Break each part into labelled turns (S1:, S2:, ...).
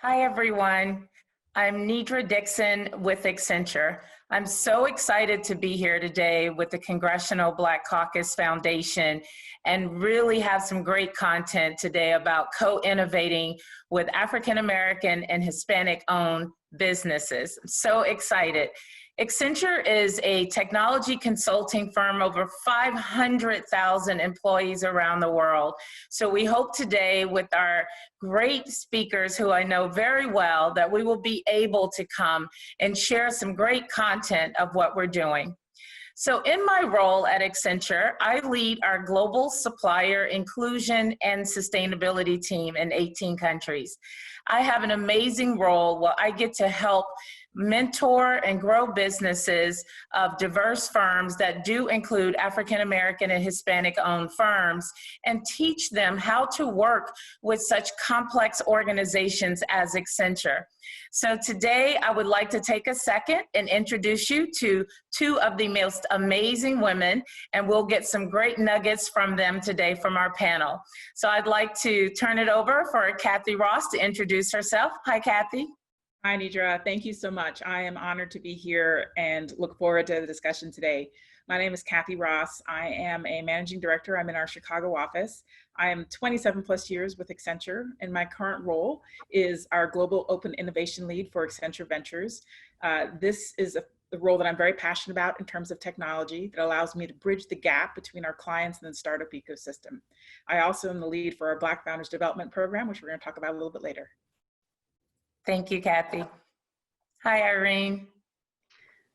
S1: Hi, everyone. I'm Nidra Dixon with Accenture. I'm so excited to be here today with the Congressional Black Caucus Foundation and really have some great content today about co-innovating with African American and Hispanic owned businesses. I'm so excited. Accenture is a technology consulting firm, over 500,000 employees around the world. So we hope today with our great speakers who I know very well that we will be able to come and share some great content of what we're doing. So in my role at Accenture, I lead our global supplier inclusion and sustainability team in 18 countries. I have an amazing role where I get to help mentor and grow businesses of diverse firms that do include African American and Hispanic owned firms and teach them how to work with such complex organizations as Accenture. So today I would like to take a second and introduce you to two of the most amazing women, and we'll get some great nuggets from them today from our panel. So I'd like to turn it over for Kathy Ross to introduce herself. Hi, Kathy.
S2: Hi, Nidra. Thank you so much. I am honored to be here and look forward to the discussion today. My name is Kathy Ross. I am a managing director. I'm in our Chicago office. I am 27 plus years with Accenture, and my current role is our global open innovation lead for Accenture Ventures. This is a role that I'm very passionate about in terms of technology that allows me to bridge the gap between our clients and the startup ecosystem. I also am the lead for our Black Founders Development Program, which we're going to talk about a little bit later.
S1: Thank you, Kathy. Hi, Irene.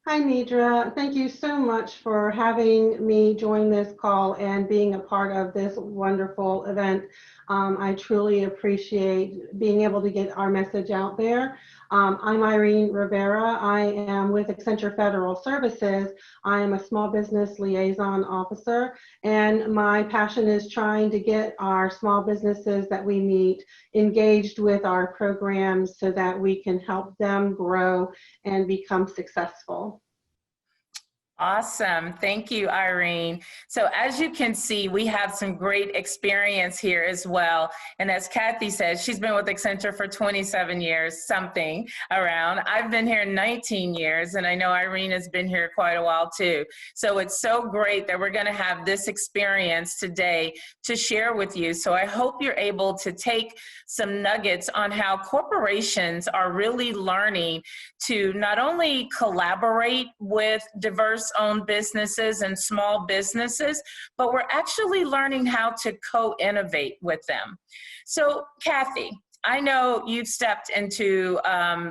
S3: Hi, Nidra. Thank you so much for having me join this call and being a part of this wonderful event. I truly appreciate being able to get our message out there. I'm Irene Rivera. I am with Accenture Federal Services. I am a small business liaison officer, and my passion is trying to get our small businesses that we meet engaged with our programs so that we can help them grow and become successful.
S1: Awesome. Thank you, Irene. So as you can see, we have some great experience here as well. And as Kathy said, she's been with Accenture for 27 years, something around. I've been here 19 years, and I know Irene has been here quite a while too. So it's so great that we're going to have this experience today to share with you. So I hope you're able to take some nuggets on how corporations are really learning to not only collaborate with diverse owned businesses and small businesses, but we're actually learning how to co-innovate with them. So Kathy, I know you've stepped into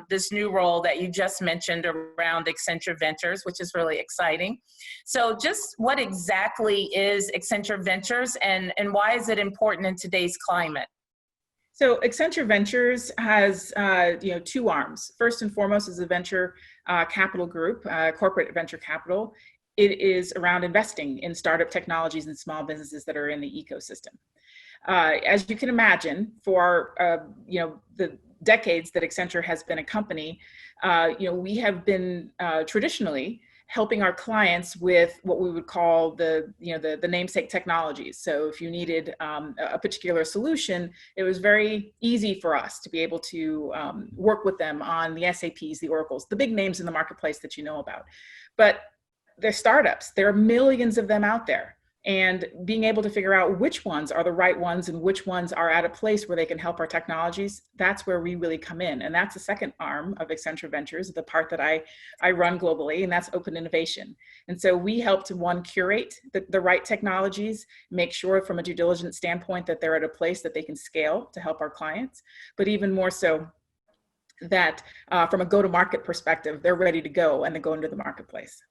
S1: this new role that you just mentioned around Accenture Ventures, which is really exciting. So just what exactly is Accenture Ventures and why is it important in today's climate?
S2: So Accenture Ventures has two arms. First and foremost is a venture capital group, corporate venture capital. It is around investing in startup technologies and small businesses that are in the ecosystem. As you can imagine, for the decades that Accenture has been a company, we have been traditionally helping our clients with what we would call the namesake technologies. So if you needed a particular solution, it was very easy for us to be able to work with them on the SAPs, the Oracles, the big names in the marketplace that you know about. But they're startups. There are millions of them out there. And being able to figure out which ones are the right ones and which ones are at a place where they can help our technologies, that's where we really come in. And that's the second arm of Accenture Ventures, the part that I run globally, and that's open innovation. And so we help to, one, curate the right technologies, make sure from a due diligence standpoint that they're at a place that they can scale to help our clients, but even more so that from a go-to-market perspective, they're ready to go and they go into the marketplace.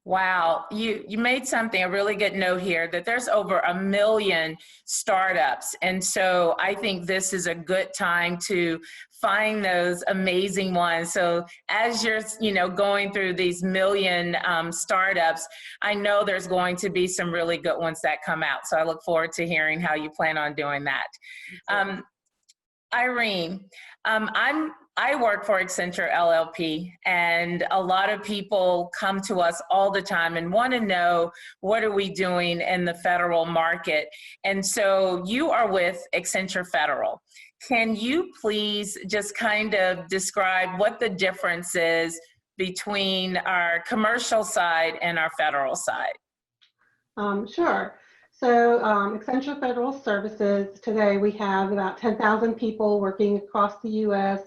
S1: Wow, you made something, a really good note here, that there's over 1 million startups. And so I think this is a good time to find those amazing ones. So as you're going through these 1 million startups, I know there's going to be some really good ones that come out. So I look forward to hearing how you plan on doing that. Irene, I'm I work for Accenture LLP, and a lot of people come to us all the time and want to know, what are we doing in the federal market? And so you are with Accenture Federal. Can you please just kind of describe what the difference is between our commercial side and our federal side?
S3: Sure. So Accenture Federal Services, today we have about 10,000 people working across the U.S.,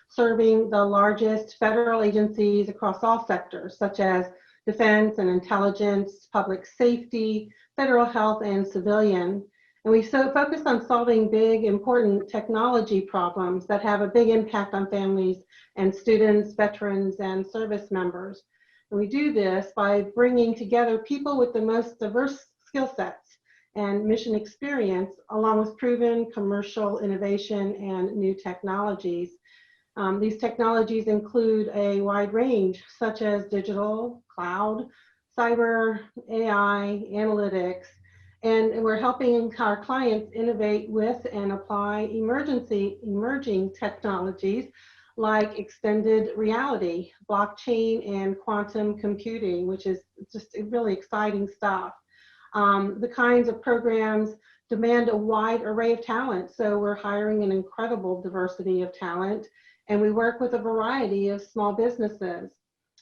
S3: serving the largest federal agencies across all sectors, such as defense and intelligence, public safety, federal health, and civilian. And we focus on solving big, important technology problems that have a big impact on families and students, veterans, and service members. And we do this by bringing together people with the most diverse skill sets and mission experience, along with proven commercial innovation and new technologies. These technologies include a wide range, such as digital, cloud, cyber, AI, analytics, and we're helping our clients innovate with and apply emerging technologies like extended reality, blockchain, and quantum computing, which is just really exciting stuff. The kinds of programs demand a wide array of talent, so we're hiring an incredible diversity of talent, and we work with a variety of small businesses.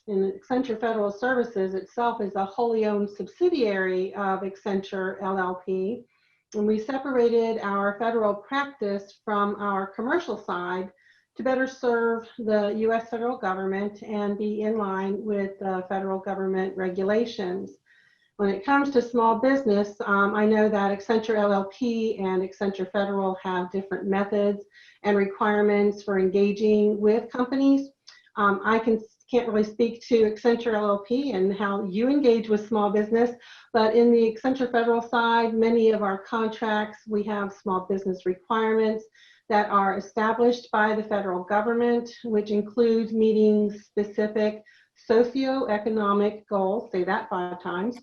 S3: And Accenture Federal Services itself is a wholly owned subsidiary of Accenture LLP, and we separated our federal practice from our commercial side to better serve the U.S. federal government and be in line with federal government regulations. When it comes to small business, I know that Accenture LLP and Accenture Federal have different methods and requirements for engaging with companies. I can't really speak to Accenture LLP and how you engage with small business, but in the Accenture Federal side, many of our contracts, we have small business requirements that are established by the federal government, which includes meeting specific socioeconomic goals, say that 5 times.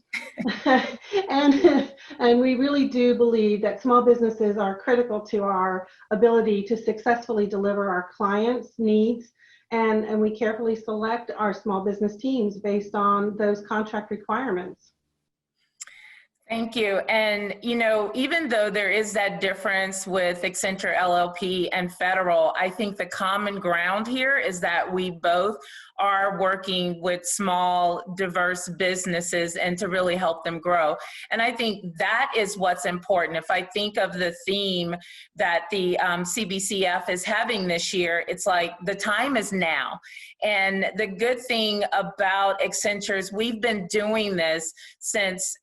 S3: and we really do believe that small businesses are critical to our ability to successfully deliver our clients' needs. And we carefully select our small business teams based on those contract requirements.
S1: Thank you. And, you know, even though there is that difference with Accenture LLP and Federal, I think the common ground here is that we both are working with small, diverse businesses and to really help them grow. And I think that is what's important. If I think of the theme that the CBCF is having this year, it's like the time is now. And the good thing about Accenture is we've been doing this since,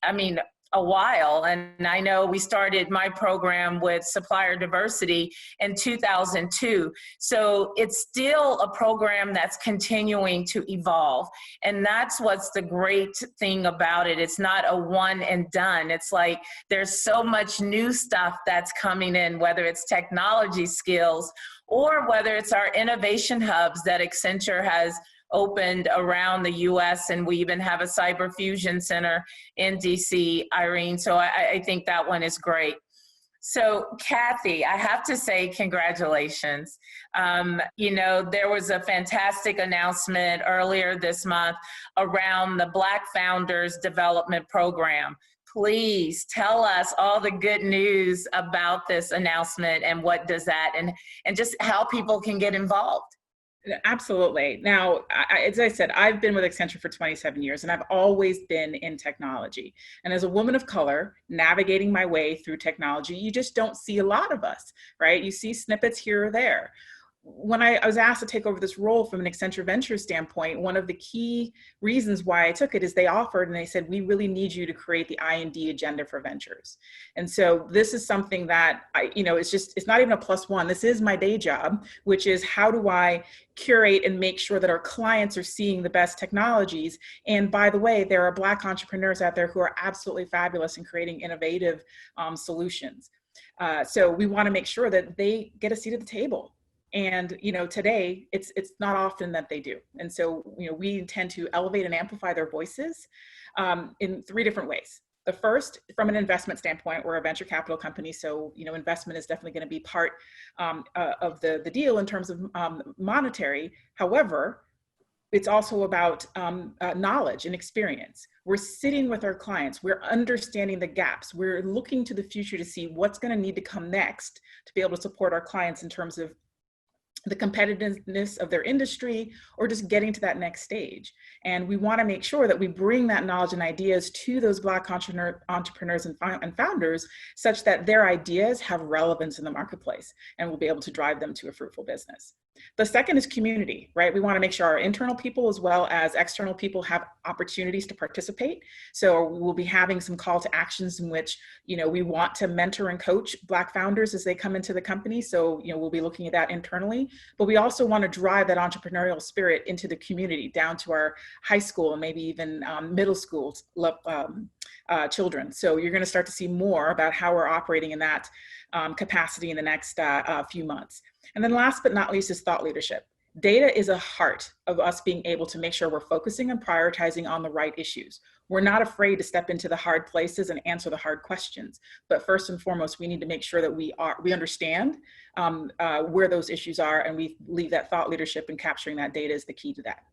S1: a while. And I know we started my program with supplier diversity in 2002. So it's still a program that's continuing to evolve. And that's what's the great thing about it. It's not a one and done. It's like there's so much new stuff that's coming in, whether it's technology skills or whether it's our innovation hubs that Accenture has opened around the US, and we even have a cyber fusion center in DC, Irene. So I think that one is great. So Kathy, I have to say congratulations. There was a fantastic announcement earlier this month around the Black Founders Development Program. Please tell us all the good news about this announcement and what does that, and just how people can get involved.
S2: Absolutely. Now, as I said, I've been with Accenture for 27 years, and I've always been in technology. And as a woman of color, navigating my way through technology, you just don't see a lot of us, right? You see snippets here or there. When I was asked to take over this role from an Accenture Ventures standpoint, one of the key reasons why I took it is they offered and they said, we really need you to create the I&D agenda for ventures. And so this is something that it's not even a +1. This is my day job, which is how do I curate and make sure that our clients are seeing the best technologies. And by the way, there are Black entrepreneurs out there who are absolutely fabulous in creating innovative solutions. So we want to make sure that they get a seat at the table. And, today it's not often that they do. And so, we intend to elevate and amplify their voices in 3 different ways. The first, from an investment standpoint, we're a venture capital company, so investment is definitely going to be part of the deal in terms of monetary. However, it's also about knowledge and experience. We're sitting with our clients. We're understanding the gaps. We're looking to the future to see what's going to need to come next to be able to support our clients in terms of the competitiveness of their industry or just getting to that next stage. And we want to make sure that we bring that knowledge and ideas to those Black entrepreneurs and founders such that their ideas have relevance in the marketplace and we'll be able to drive them to a fruitful business. The second is community, right? We want to make sure our internal people as well as external people have opportunities to participate. So we'll be having some call to actions in which, we want to mentor and coach Black founders as they come into the company. So, we'll be looking at that internally, but we also want to drive that entrepreneurial spirit into the community down to our high school and maybe even middle school children. So you're going to start to see more about how we're operating in that capacity in the next few months. And then last but not least is thought leadership. Data is a heart of us being able to make sure we're focusing and prioritizing on the right issues. We're not afraid to step into the hard places and answer the hard questions. But first and foremost, we need to make sure that we understand where those issues are, and we leave that thought leadership and capturing that data is the key to that.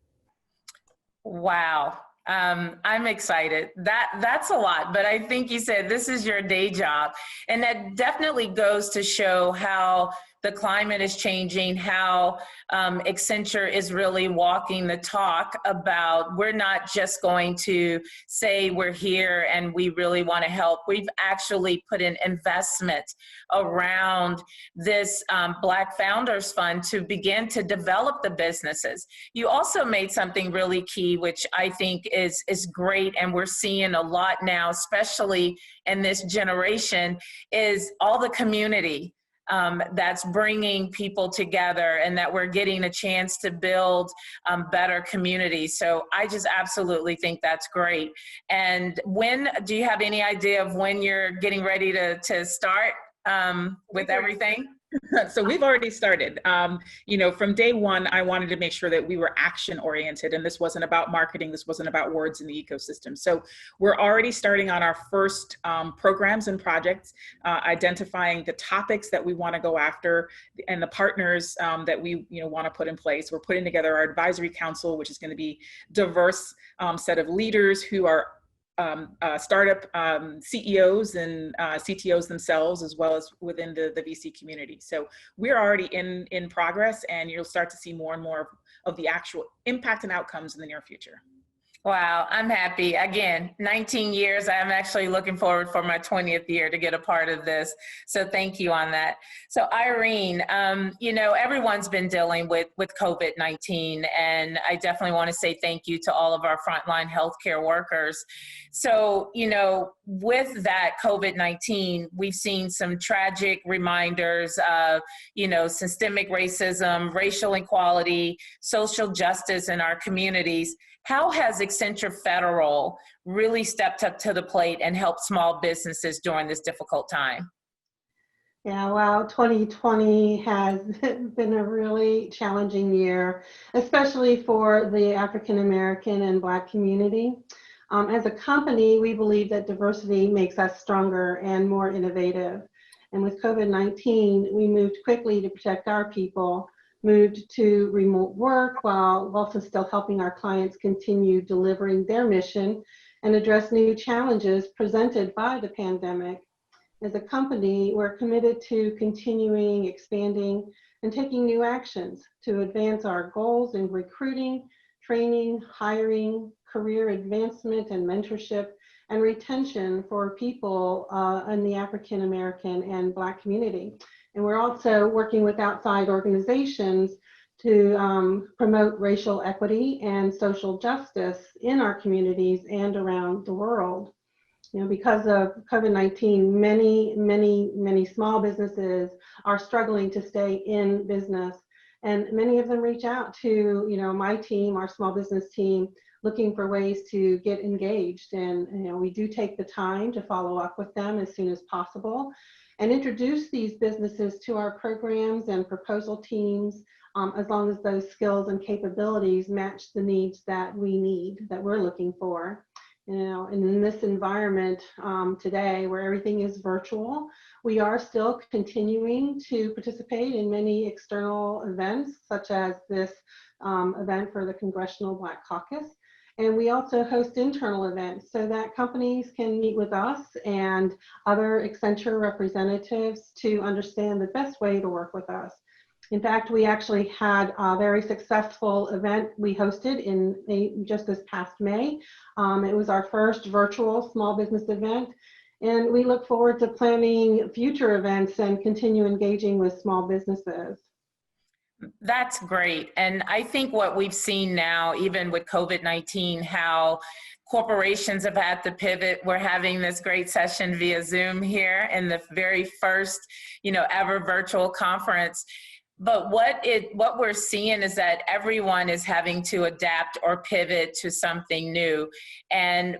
S1: Wow. I'm excited. That's a lot, but I think you said this is your day job. And that definitely goes to show how the climate is changing, how Accenture is really walking the talk about we're not just going to say we're here and we really want to help. We've actually put an investment around this Black Founders Fund to begin to develop the businesses. You also made something really key, which I think is great, and we're seeing a lot now, especially in this generation, is all the community that's bringing people together and that we're getting a chance to build better communities. So I just absolutely think that's great. And do you have any idea of when you're getting ready to start with everything?
S2: So we've already started. From day one, I wanted to make sure that we were action oriented, and this wasn't about marketing. This wasn't about words in the ecosystem. So we're already starting on our first programs and projects, identifying the topics that we want to go after and the partners that we want to put in place. We're putting together our advisory council, which is going to be diverse set of leaders who are startup CEOs and CTOs themselves, as well as within the VC community. So we're already in progress, and you'll start to see more and more of the actual impact and outcomes in the near future.
S1: Wow, I'm happy. Again, 19 years. I'm actually looking forward for my 20th year to get a part of this. So thank you on that. So Irene, everyone's been dealing with COVID-19, and I definitely want to say thank you to all of our frontline healthcare workers. So, with that COVID-19, we've seen some tragic reminders of, systemic racism, racial inequality, social justice in our communities. How has Accenture Federal really stepped up to the plate and helped small businesses during this difficult time?
S3: Yeah, well, 2020 has been a really challenging year, especially for the African American and Black community. As a company, we believe that diversity makes us stronger and more innovative. And with COVID-19, we moved quickly to protect our people, moved to remote work while also still helping our clients continue delivering their mission and address new challenges presented by the pandemic. As a company, we're committed to continuing, expanding, and taking new actions to advance our goals in recruiting, training, hiring, career advancement and mentorship, and retention for people in the African American and Black community. And we're also working with outside organizations to promote racial equity and social justice in our communities and around the world. Because of COVID-19, many small businesses are struggling to stay in business. And many of them reach out to, my team, our small business team, looking for ways to get engaged. And, we do take the time to follow up with them as soon as possible and introduce these businesses to our programs and proposal teams, as long as those skills and capabilities match the needs that we need, that we're looking for. And in this environment today where everything is virtual, we are still continuing to participate in many external events, such as this event for the Congressional Black Caucus. And we also host internal events so that companies can meet with us and other Accenture representatives to understand the best way to work with us. In fact, we actually had a very successful event we hosted in just this past May. It was our first virtual small business event, and we look forward to planning future events and continue engaging with small businesses.
S1: That's great. And I think what we've seen now, even with COVID-19, how corporations have had to pivot. We're having this great session via Zoom here in the very first, ever virtual conference. But what we're seeing is that everyone is having to adapt or pivot to something new.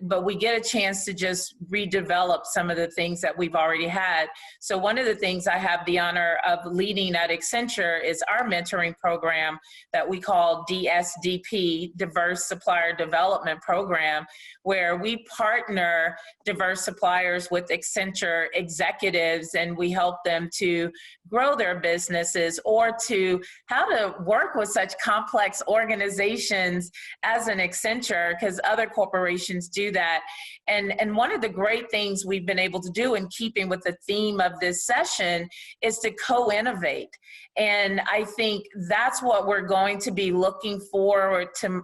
S1: But we get a chance to just redevelop some of the things that we've already had. So one of the things I have the honor of leading at Accenture is our mentoring program that we call DSDP, Diverse Supplier Development Program, where we partner diverse suppliers with Accenture executives, and we help them to grow their businesses or to how to work with such complex organizations as an Accenture, because other corporations do that. And one of the great things we've been able to do, in keeping with the theme of this session, is to co-innovate. And I think that's what we're going to be looking forward to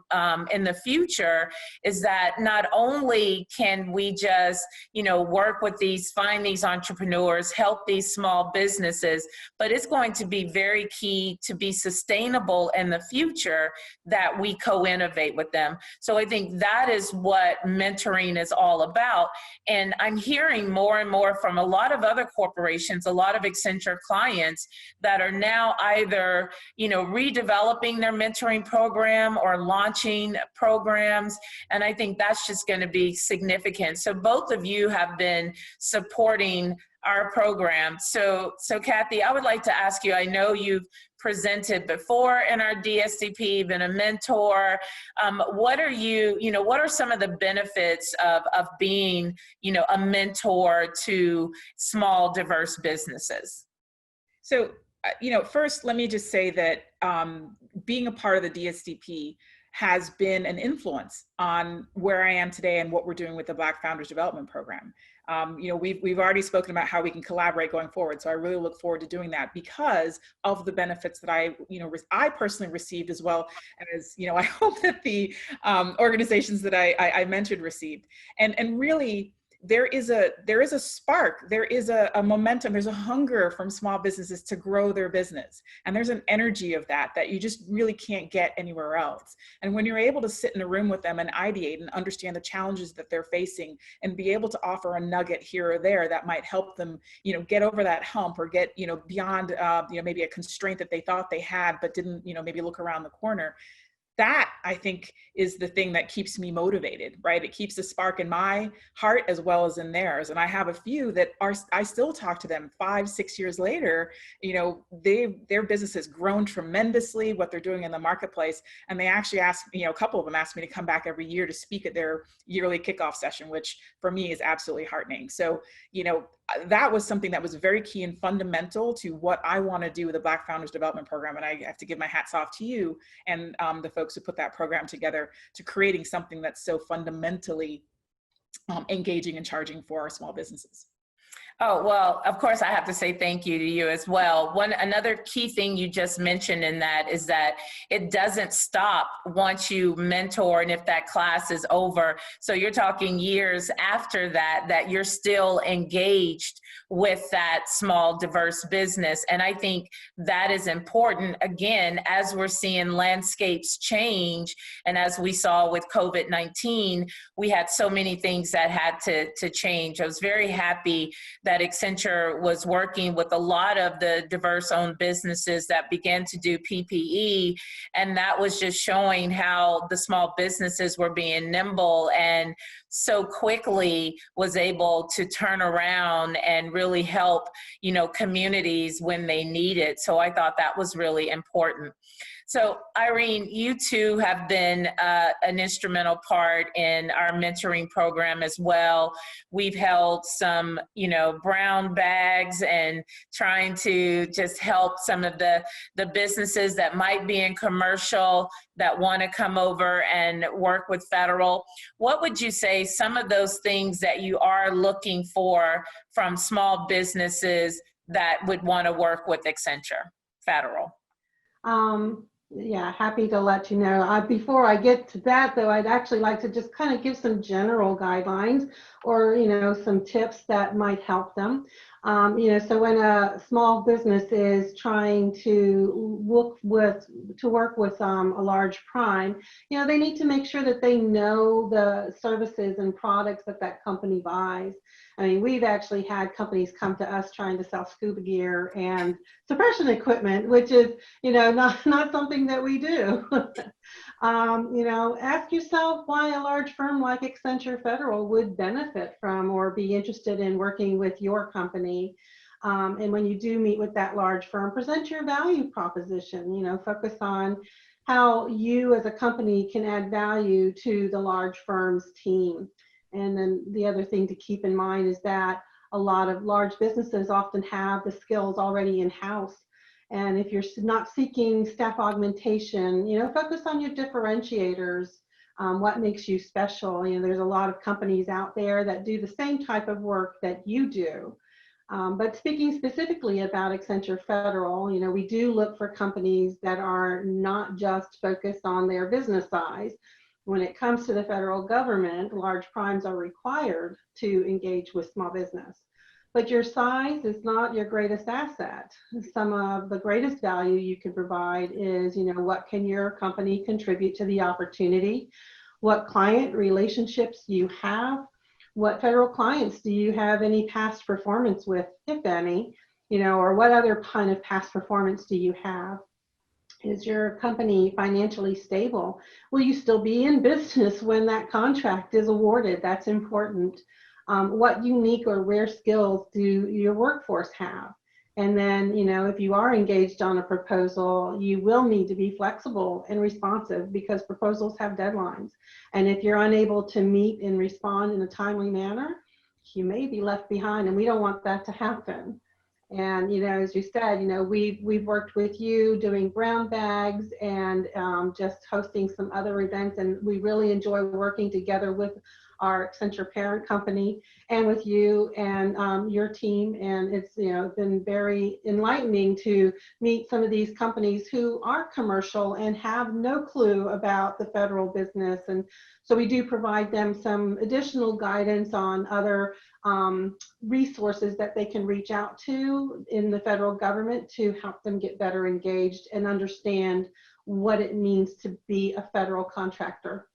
S1: in the future, is that not only can we just, work with find these entrepreneurs, help these small businesses, but it's going to be very key to be sustainable in the future that we co-innovate with them. So I think that is what mentoring is all about. And I'm hearing more and more from a lot of other corporations, a lot of Accenture clients that are now either, redeveloping their mentoring program or launching programs. And I think that's just going to be significant. So both of you have been supporting our program. So Kathy, I would like to ask you, I know you've presented before in our DSDP, been a mentor. What are some of the benefits of being, a mentor to small, diverse businesses?
S2: So, first, let me just say that being a part of the DSDP has been an influence on where I am today and what we're doing with the Black Founders Development Program. We've already spoken about how we can collaborate going forward. So I really look forward to doing that because of the benefits that I personally received, as well as, I hope that the organizations that I mentioned received. And really, there is a spark, there is a momentum, there's a hunger from small businesses to grow their business. And there's an energy of that you just really can't get anywhere else. And when you're able to sit in a room with them and ideate and understand the challenges that they're facing and be able to offer a nugget here or there that might help them, get over that hump or get, beyond, maybe a constraint that they thought they had, but didn't, maybe look around the corner. That, I think, is the thing that keeps me motivated, right? It keeps a spark in my heart as well as in theirs. And I have a few that I still talk to them 5-6 years later. Their business has grown tremendously, what they're doing in the marketplace. And they actually asked, a couple of them asked me to come back every year to speak at their yearly kickoff session, which for me is absolutely heartening. So, that was something that was very key and fundamental to what I want to do with the Black Founders Development Program. And I have to give my hats off to you and the folks who put that program together, to creating something that's so fundamentally engaging and charging for our small businesses.
S1: Oh, well, of course, I have to say thank you to you as well. Another key thing you just mentioned in that is that it doesn't stop once you mentor and if that class is over. So you're talking years after that you're still engaged with that small, diverse business. And I think that is important, again, as we're seeing landscapes change. And as we saw with COVID-19, we had so many things that had to change. I was very happy that Accenture was working with a lot of the diverse-owned businesses that began to do PPE, and that was just showing how the small businesses were being nimble and so quickly was able to turn around and really help, communities when they need it. So I thought that was really important. So Irene, you too have been an instrumental part in our mentoring program as well. We've held some, brown bags and trying to just help some of the businesses that might be in commercial that want to come over and work with federal. What would you say some of those things that you are looking for from small businesses that would want to work with Accenture Federal?
S3: Yeah, happy to let you know. Before I get to that, though, I'd actually like to just kind of give some general guidelines or, some tips that might help them. So when a small business is trying to work with a large prime, they need to make sure that they know the services and products that that company buys. I mean, we've actually had companies come to us trying to sell scuba gear and suppression equipment, which is, not something that we do. Ask yourself why a large firm like Accenture Federal would benefit from or be interested in working with your company. And when you do meet with that large firm, present your value proposition, focus on how you as a company can add value to the large firm's team. And then the other thing to keep in mind is that a lot of large businesses often have the skills already in-house. And if you're not seeking staff augmentation, focus on your differentiators, what makes you special. There's a lot of companies out there that do the same type of work that you do. But speaking specifically about Accenture Federal, we do look for companies that are not just focused on their business size. When it comes to the federal government, large primes are required to engage with small business. But your size is not your greatest asset. Some of the greatest value you can provide is, what can your company contribute to the opportunity? What client relationships you have? What federal clients do you have any past performance with, if any? Or what other kind of past performance do you have? Is your company financially stable? Will you still be in business when that contract is awarded? That's important. What unique or rare skills do your workforce have? And then, if you are engaged on a proposal, you will need to be flexible and responsive because proposals have deadlines. And if you're unable to meet and respond in a timely manner, you may be left behind, and we don't want that to happen. And, as you said, we've worked with you doing brown bags and just hosting some other events. And we really enjoy working together with our Accenture parent company and with you and your team. And it's, been very enlightening to meet some of these companies who are commercial and have no clue about the federal business. And so we do provide them some additional guidance on other resources that they can reach out to in the federal government to help them get better engaged and understand what it means to be a federal contractor.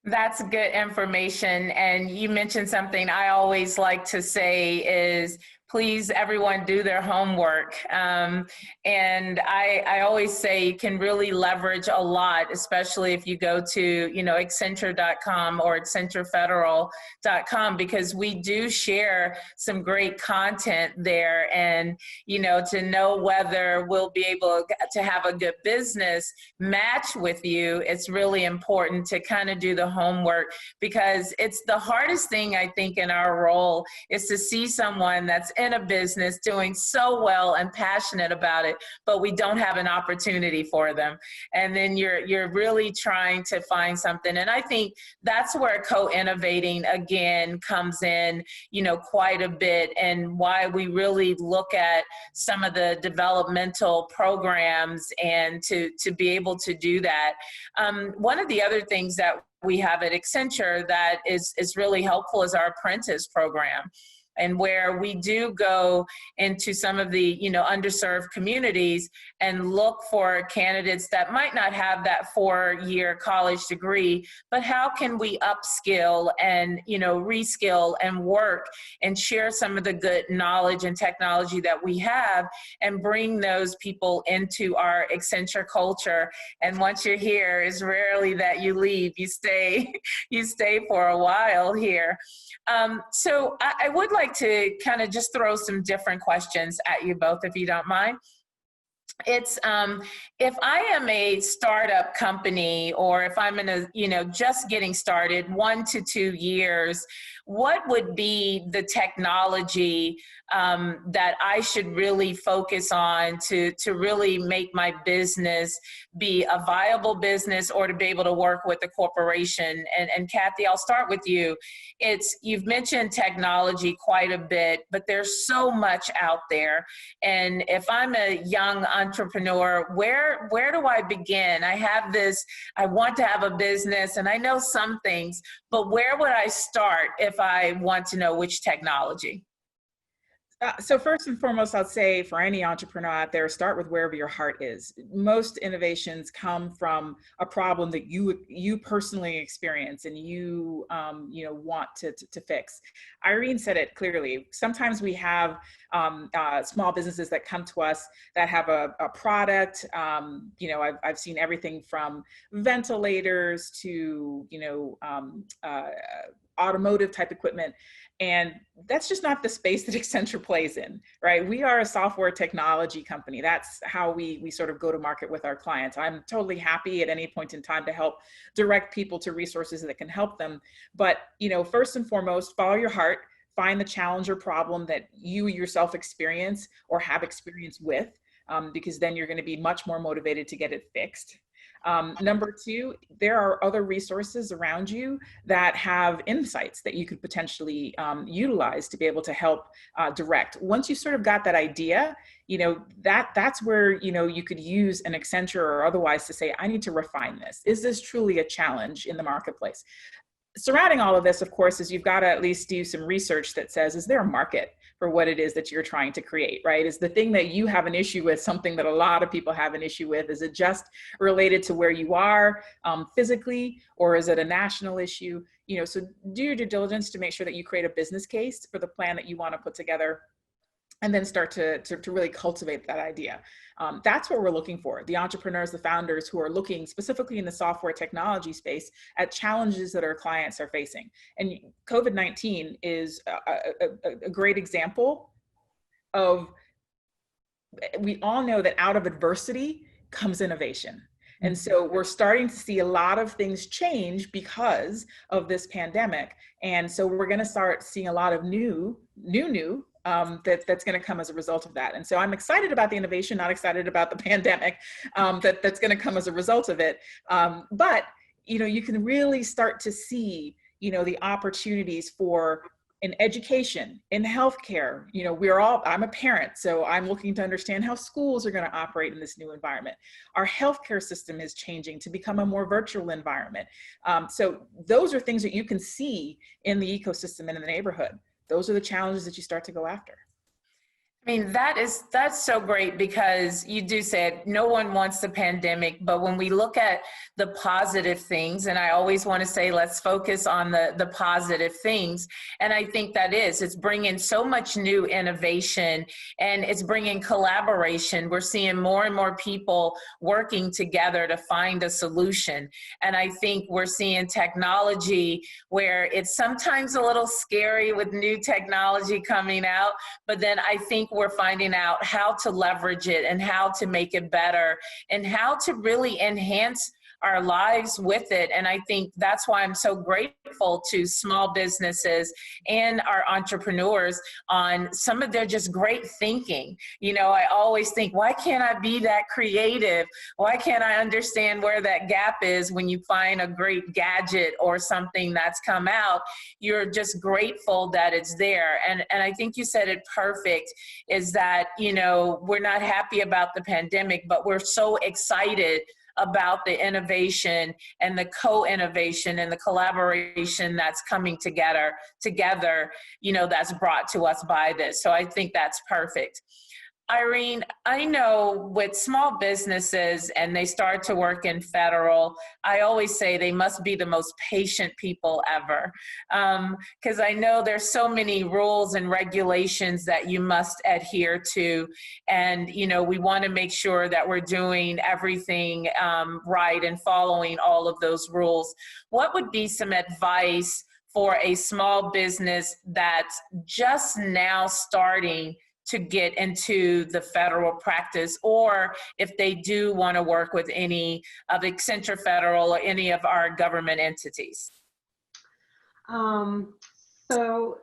S1: That's good information. And you mentioned something I always like to say is, please, everyone, do their homework. And I always say you can really leverage a lot, especially if you go to, Accenture.com or AccentureFederal.com, because we do share some great content there. And, to know whether we'll be able to have a good business match with you, it's really important to kind of do the homework, because it's the hardest thing, I think, in our role is to see someone that's in a business doing so well and passionate about it, but we don't have an opportunity for them. And then you're really trying to find something. And I think that's where co-innovating again comes in, quite a bit, and why we really look at some of the developmental programs and to be able to do that. One of the other things that we have at Accenture that is really helpful is our apprentice program. and where we do go into some of the, underserved communities and look for candidates that might not have that 4-year college degree, but how can we upskill and, reskill and work and share some of the good knowledge and technology that we have and bring those people into our Accenture culture. And once you're here, it's rarely that you leave. You stay for a while here. So I would like to kind of just throw some different questions at you both, if you don't mind. it's if I am a startup company, or if I'm in a, just getting started, 1 to 2 years, what would be the technology that I should really focus on to really make my business be a viable business, or to be able to work with a corporation? And Kathy, I'll start with you. You've mentioned technology quite a bit, but there's so much out there. And if I'm a young entrepreneur, where do I begin? I want to have a business, and I know some things, but where would I start if I want to know which technology?
S2: So first and foremost, I'd say for any entrepreneur out there, start with wherever your heart is. Most innovations come from a problem that you personally experience and you want to fix. Irene said it clearly. Sometimes we have small businesses that come to us that have a product. I've seen everything from ventilators to automotive type equipment. And that's just not the space that Accenture plays in, right? We are a software technology company. That's how we sort of go to market with our clients. I'm totally happy at any point in time to help direct people to resources that can help them. But, first and foremost, follow your heart, find the challenge or problem that you yourself experience or have experience with, because then you're going to be much more motivated to get it fixed. Number two, there are other resources around you that have insights that you could potentially utilize to be able to help direct. Once you sort of got that idea, that's where, you could use an Accenture or otherwise to say, I need to refine this. Is this truly a challenge in the marketplace? Surrounding all of this, of course, is you've got to at least do some research that says, is there a market for what it is that you're trying to create, right? Is the thing that you have an issue with something that a lot of people have an issue with? Is it just related to where you are physically, or is it a national issue? So do your due diligence to make sure that you create a business case for the plan that you want to put together, and then start to really cultivate that idea. That's what we're looking for. The entrepreneurs, the founders who are looking specifically in the software technology space at challenges that our clients are facing. And COVID-19 is a great example of, we all know that out of adversity comes innovation. And so we're starting to see a lot of things change because of this pandemic. And so we're going to start seeing a lot of new that's going to come as a result of that. And so I'm excited about the innovation, not excited about the pandemic that's going to come as a result of it. But, you can really start to see, the opportunities for in education, in healthcare. I'm a parent, so I'm looking to understand how schools are going to operate in this new environment. Our healthcare system is changing to become a more virtual environment. So those are things that you can see in the ecosystem and in the neighborhood. Those are the challenges that you start to go after.
S1: I mean, that's so great, because you do say no one wants the pandemic, but when we look at the positive things, and I always want to say, let's focus on the positive things. And I think it's bringing so much new innovation, and it's bringing collaboration. We're seeing more and more people working together to find a solution. And I think we're seeing technology where it's sometimes a little scary with new technology coming out, but then I think we're finding out how to leverage it and how to make it better and how to really enhance our lives with it. And I think that's why I'm so grateful to small businesses and our entrepreneurs on some of their just great thinking. I always think, why can't I be that creative? Why can't I understand where that gap is? When you find a great gadget or something that's come out, you're just grateful that it's there. And I think you said it perfect, is that, we're not happy about the pandemic, but we're so excited about the innovation and the co-innovation and the collaboration that's coming together, that's brought to us by this. So I think that's perfect. Irene, I know with small businesses and they start to work in federal, I always say they must be the most patient people ever. Because I know there's so many rules and regulations that you must adhere to. And, we want to make sure that we're doing everything right and following all of those rules. What would be some advice for a small business that's just now starting to get into the federal practice, or if they do want to work with any of Accenture Federal or any of our government entities?
S3: So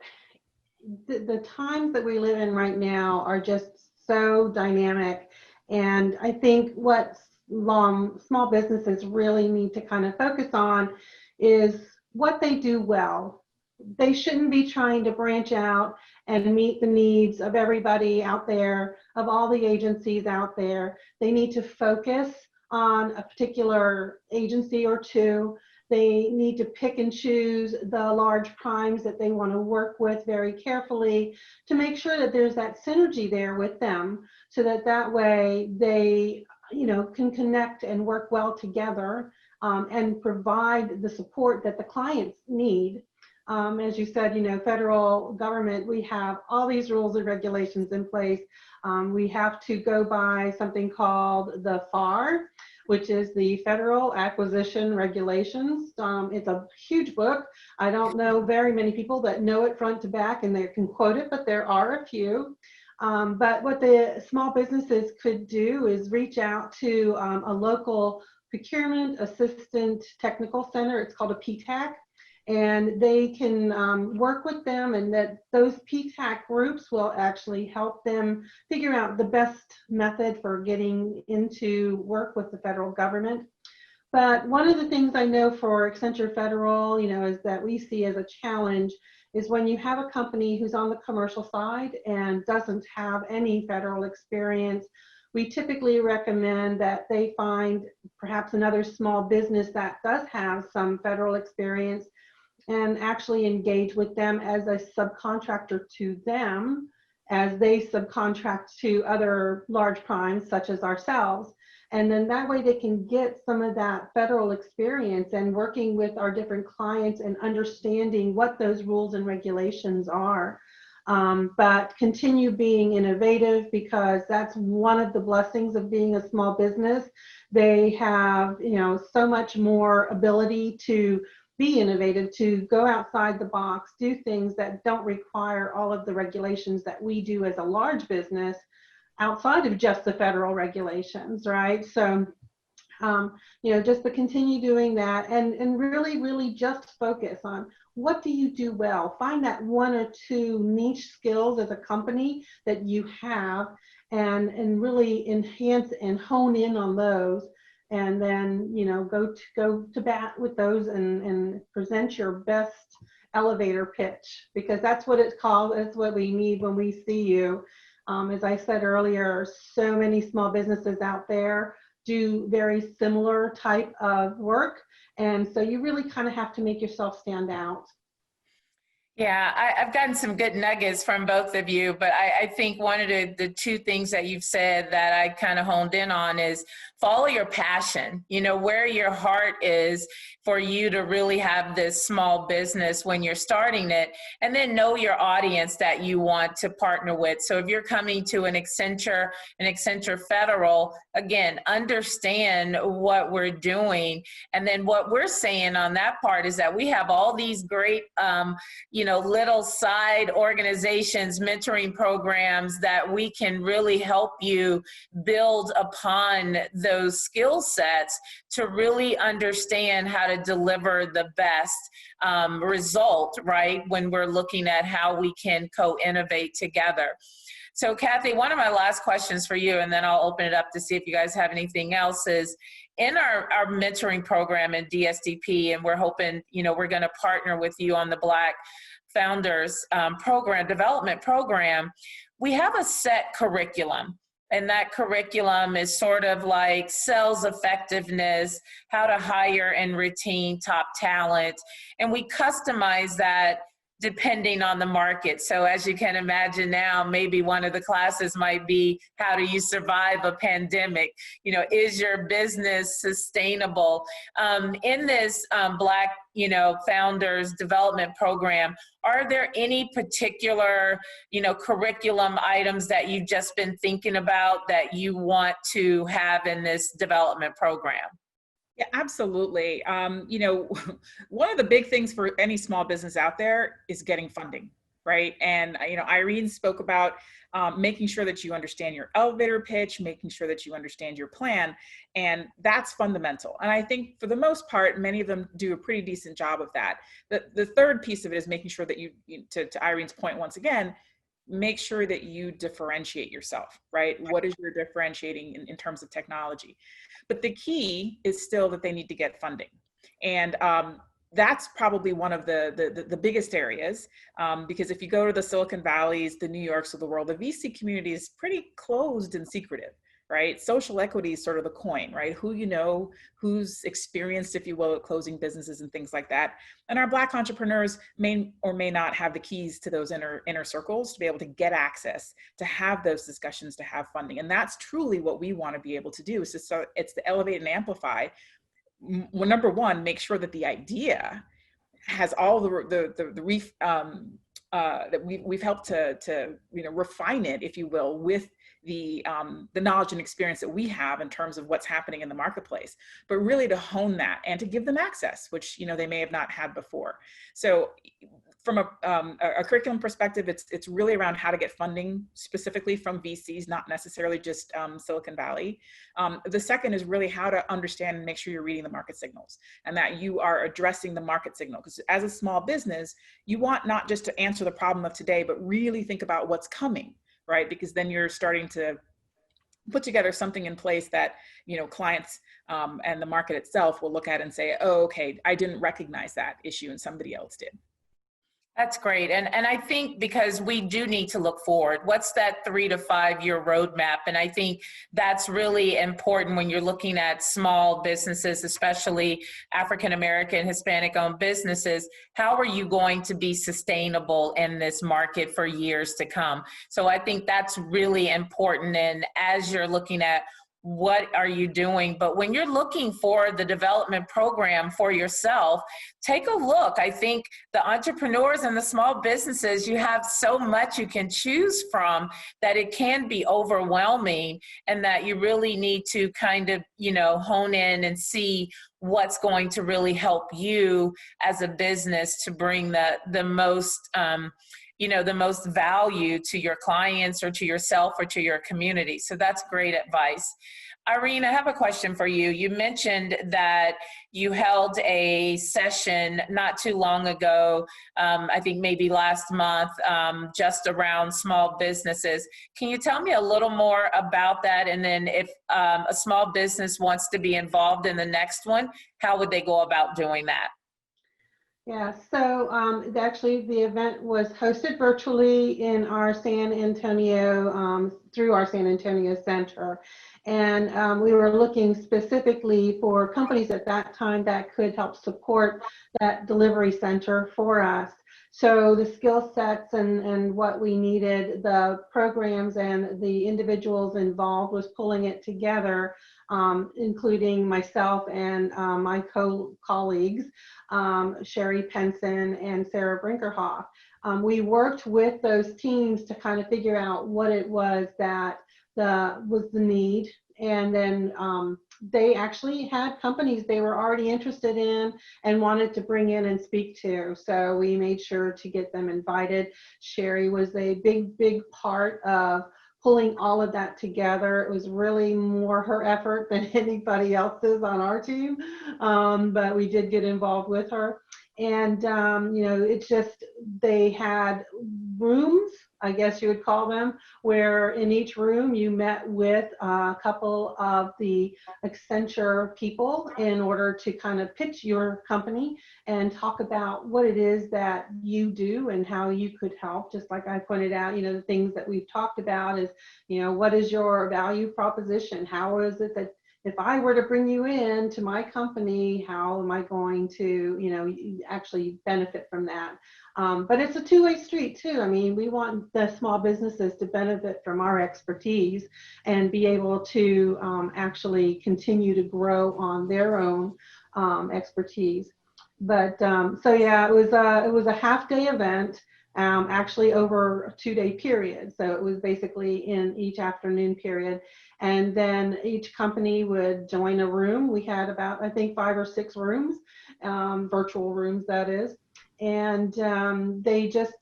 S3: the times that we live in right now are just so dynamic. And I think what small businesses really need to kind of focus on is what they do well. They shouldn't be trying to branch out and meet the needs of everybody out there, of all the agencies out there. They need to focus on a particular agency or two. They need to pick and choose the large primes that they want to work with very carefully to make sure that there's that synergy there with them, so that that way they, can connect and work well together, and provide the support that the clients need. As you said, federal government, we have all these rules and regulations in place. We have to go by something called the FAR, which is the Federal Acquisition Regulations. It's a huge book. I don't know very many people that know it front to back and they can quote it, but there are a few. But what the small businesses could do is reach out to a local procurement assistant technical center. It's called a PTAC. And they can work with them, and that those PTAC groups will actually help them figure out the best method for getting into work with the federal government. But one of the things I know for Accenture Federal, is that we see as a challenge is when you have a company who's on the commercial side and doesn't have any federal experience. We typically recommend that they find perhaps another small business that does have some federal experience and actually engage with them as a subcontractor to them, as they subcontract to other large primes such as ourselves. And then that way they can get some of that federal experience and working with our different clients and understanding what those rules and regulations are. But continue being innovative, because that's one of the blessings of being a small business. They have, so much more ability to be innovative, to go outside the box, do things that don't require all of the regulations that we do as a large business outside of just the federal regulations, right? So, just to continue doing that and really, really just focus on what do you do well. Find that one or two niche skills as a company that you have and really enhance and hone in on those. And then, go to bat with those and present your best elevator pitch, because that's what it's called. That's what we need when we see you. As I said earlier, so many small businesses out there do very similar type of work. And so you really kind of have to make yourself stand out.
S1: Yeah, I've gotten some good nuggets from both of you, but I think one of the two things that you've said that I kind of honed in on is follow your passion, where your heart is for you to really have this small business when you're starting it, and then know your audience that you want to partner with. So if you're coming to an Accenture Federal, again, understand what we're doing. And then what we're saying on that part is that we have all these great, little side organizations, mentoring programs that we can really help you build upon those skill sets to really understand how to deliver the best result, right? When we're looking at how we can co-innovate together. So Kathy, one of my last questions for you, and then I'll open it up to see if you guys have anything else, is in our mentoring program in DSDP, and we're hoping, we're going to partner with you on the Black Founders development program, we have a set curriculum. And that curriculum is sort of like sales effectiveness, how to hire and retain top talent. And we customize that depending on the market. So as you can imagine now, maybe one of the classes might be, how do you survive a pandemic? Is your business sustainable? In this Black, Founders Development Program, are there any particular, curriculum items that you've just been thinking about that you want to have in this development program?
S2: Yeah, absolutely. One of the big things for any small business out there is getting funding. right? And Irene spoke about making sure that you understand your elevator pitch, making sure that you understand your plan, and that's fundamental. And I think for the most part, many of them do a pretty decent job of that. The third piece of it is making sure that to Irene's point once again, make sure that you differentiate yourself, right? What is your differentiating in terms of technology? But the key is still that they need to get funding. And that's probably one of the biggest areas, because if you go to the Silicon Valleys, the New Yorks of the world, the VC community is pretty closed and secretive, right? Social equity is sort of the coin, right? Who you know, who's experienced, if you will, at closing businesses and things like that. And our Black entrepreneurs may or may not have the keys to those inner circles to be able to get access, to have those discussions, to have funding. And that's truly what we want to be able to do, is it's to elevate and amplify. Well, number one, make sure that the idea has all that we've helped to refine it, if you will, with the knowledge and experience that we have in terms of what's happening in the marketplace, but really to hone that and to give them access, which they may have not had before. So from a curriculum perspective, it's really around how to get funding specifically from VCs, not necessarily just Silicon Valley. The second is really how to understand and make sure you're reading the market signals, and that you are addressing the market signal. Because as a small business, you want not just to answer the problem of today, but really think about what's coming, right? Because then you're starting to put together something in place that clients and the market itself will look at and say, oh, okay, I didn't recognize that issue and somebody else did.
S1: That's great. And I think because we do need to look forward, what's that 3 to 5 year roadmap? And I think that's really important when you're looking at small businesses, especially African-American, Hispanic-owned businesses. How are you going to be sustainable in this market for years to come? So I think that's really important. And as you're looking at what are you doing? But when you're looking for the development program for yourself, take a look. I think the entrepreneurs and the small businesses, you have so much you can choose from that it can be overwhelming, and that you really need to kind of, hone in and see what's going to really help you as a business to bring the most the most value to your clients or to yourself or to your community. So that's great advice. Irene, I have a question for you. You mentioned that you held a session not too long ago, I think maybe last month, just around small businesses. Can you tell me a little more about that? And then if a small business wants to be involved in the next one, how would they go about doing that?
S3: Yeah, so actually the event was hosted virtually in our San Antonio, through our San Antonio Center. And we were looking specifically for companies at that time that could help support that delivery center for us. So the skill sets and what we needed, the programs and the individuals involved was pulling it together, including myself and my colleagues, Sherry Penson and Sarah Brinkerhoff. We worked with those teams to kind of figure out what it was that was the need. And then they actually had companies they were already interested in and wanted to bring in and speak to. So we made sure to get them invited. Sherry was a big part of pulling all of that together. It was really more her effort than anybody else's on our team, but we did get involved with her. And, it's just, they had rooms, I guess you would call them, where in each room you met with a couple of the Accenture people in order to kind of pitch your company and talk about what it is that you do and how you could help. Just like I pointed out, the things that we've talked about is, what is your value proposition? How is it that if I were to bring you in to my company, how am I going to, actually benefit from that? But it's a two-way street too. I mean, we want the small businesses to benefit from our expertise and be able to actually continue to grow on their own expertise. But so yeah, it was a half-day event. Actually over a 2-day period. So it was basically in each afternoon period. And then each company would join a room. We had about, I think, 5 or 6 rooms, virtual rooms that is. and they just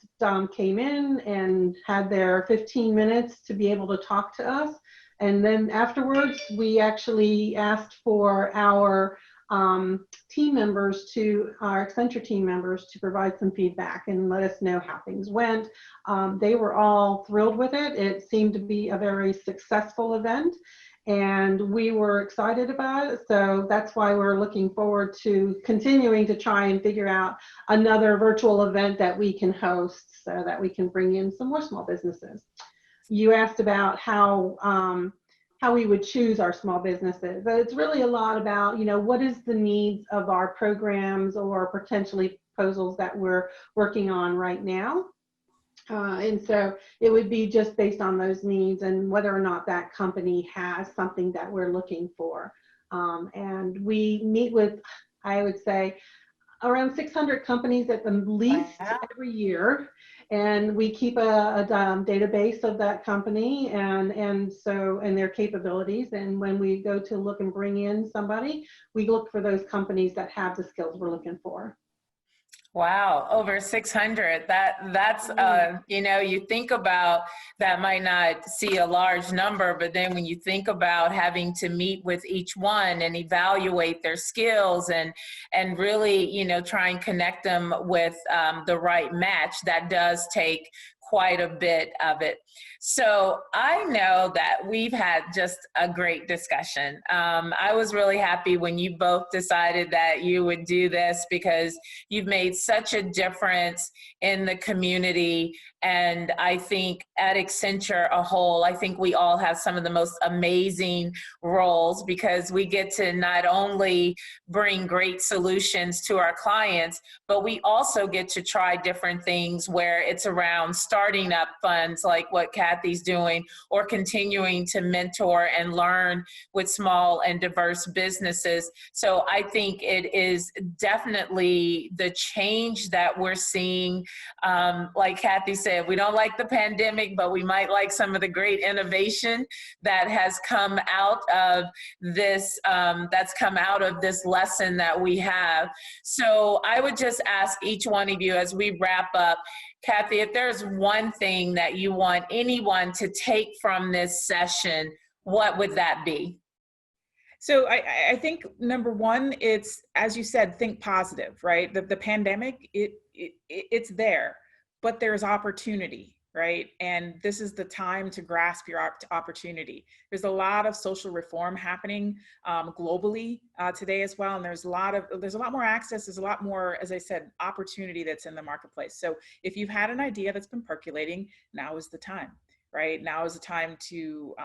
S3: came in and had their 15 minutes to be able to talk to us. And then afterwards, we actually asked for our team members our Accenture team members to provide some feedback and let us know how things went. They were all thrilled with it. It seemed to be a very successful event, and we were excited about it. So that's why we're looking forward to continuing to try and figure out another virtual event that we can host so that we can bring in some more small businesses. You asked about how we would choose our small businesses. But it's really a lot about, what is the needs of our programs or potentially proposals that we're working on right now. And so it would be just based on those needs and whether or not that company has something that we're looking for. And we meet with, I would say, around 600 companies at the least every year. And we keep a database of that company and their capabilities. And when we go to look and bring in somebody, we look for those companies that have the skills we're looking for.
S1: Wow, over 600. That's you think about that might not see a large number, but then when you think about having to meet with each one and evaluate their skills and really, try and connect them with the right match, that does take quite a bit of it. So I know that we've had just a great discussion. I was really happy when you both decided that you would do this because you've made such a difference in the community. And I think at Accenture a whole, I think we all have some of the most amazing roles because we get to not only bring great solutions to our clients, but we also get to try different things where it's around starting up funds like what Kathy's doing, or continuing to mentor and learn with small and diverse businesses. So I think it is definitely the change that we're seeing. Like Kathy said, we don't like the pandemic, but we might like some of the great innovation that has come out of this, lesson that we have. So I would just ask each one of you as we wrap up, Kathy, if there's one thing that you want anyone to take from this session, what would that be?
S2: So I think number one, it's, as you said, think positive, right? The pandemic, it's there, but there's opportunity, right? And this is the time to grasp your opportunity. There's a lot of social reform happening globally today as well. And there's a lot more access. There's a lot more, as I said, opportunity that's in the marketplace. So if you've had an idea that's been percolating, now is the time. Right? Now is the time to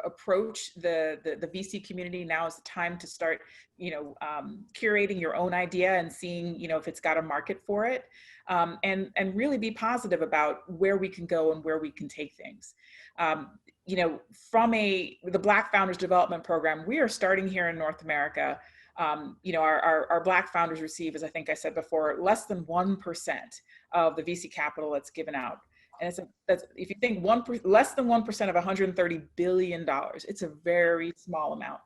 S2: approach the VC community. Now is the time to start, curating your own idea and seeing, if it's got a market for it, and really be positive about where we can go and where we can take things. From the Black Founders Development Program, we are starting here in North America. Our Black founders receive, as I think I said before, less than 1% of the VC capital that's given out. And that's if you think less than 1% of $130 billion, it's a very small amount.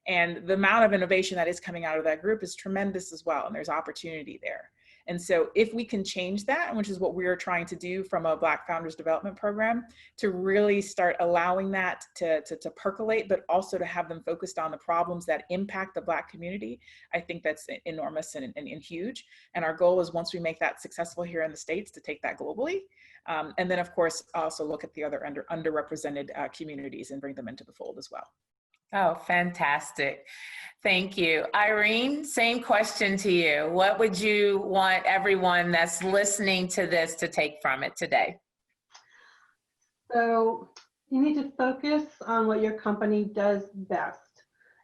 S2: And the amount of innovation that is coming out of that group is tremendous as well. And there's opportunity there. And so if we can change that, which is what we're trying to do from a Black Founders Development Program, to really start allowing that to percolate, but also to have them focused on the problems that impact the Black community, I think that's enormous and huge. And our goal is, once we make that successful here in the States, to take that globally. And then, of course, also look at the other underrepresented communities and bring them into the fold as well.
S1: Oh, fantastic. Thank you. Irene, same question to you. What would you want everyone that's listening to this to take from it today?
S3: So you need to focus on what your company does best.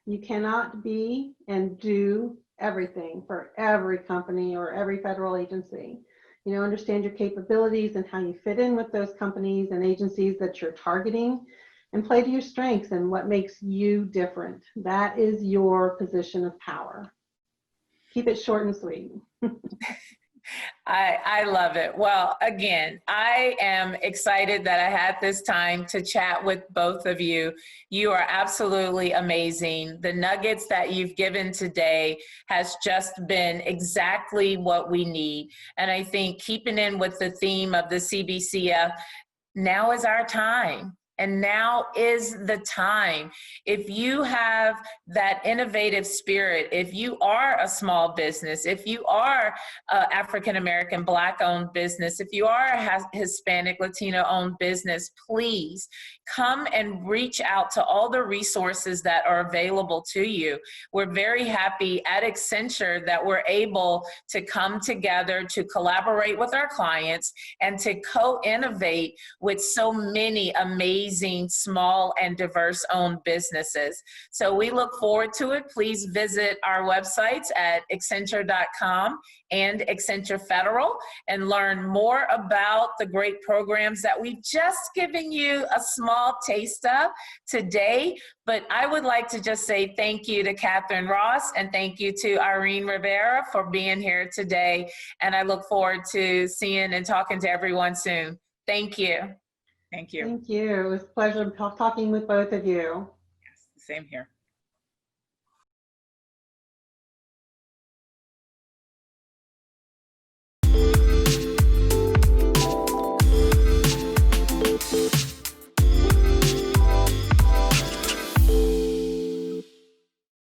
S3: You cannot be and do everything for every company or every federal agency. Understand your capabilities and how you fit in with those companies and agencies that you're targeting, and play to your strengths and what makes you different. That is your position of power. Keep it short and sweet.
S1: I love it. Well, again, I am excited that I had this time to chat with both of you. You are absolutely amazing. The nuggets that you've given today has just been exactly what we need. And I think keeping in with the theme of the CBCF, now is our time. And now is the time. If you have that innovative spirit, if you are a small business, if you are African-American, Black-owned business, if you are a Hispanic, Latino-owned business, please come and reach out to all the resources that are available to you. We're very happy at Accenture that we're able to come together to collaborate with our clients and to co-innovate with so many amazing small and diverse owned businesses. So we look forward to it. Please visit our websites at accenture.com and Accenture Federal and learn more about the great programs that we've just given you a small taste of today. But I would like to just say thank you to Catherine Ross and thank you to Irene Rivera for being here today. And I look forward to seeing and talking to everyone soon. Thank you.
S2: Thank you.
S3: Thank you. It was a pleasure talking with both of you.
S2: Yes, same here.
S4: Thank you.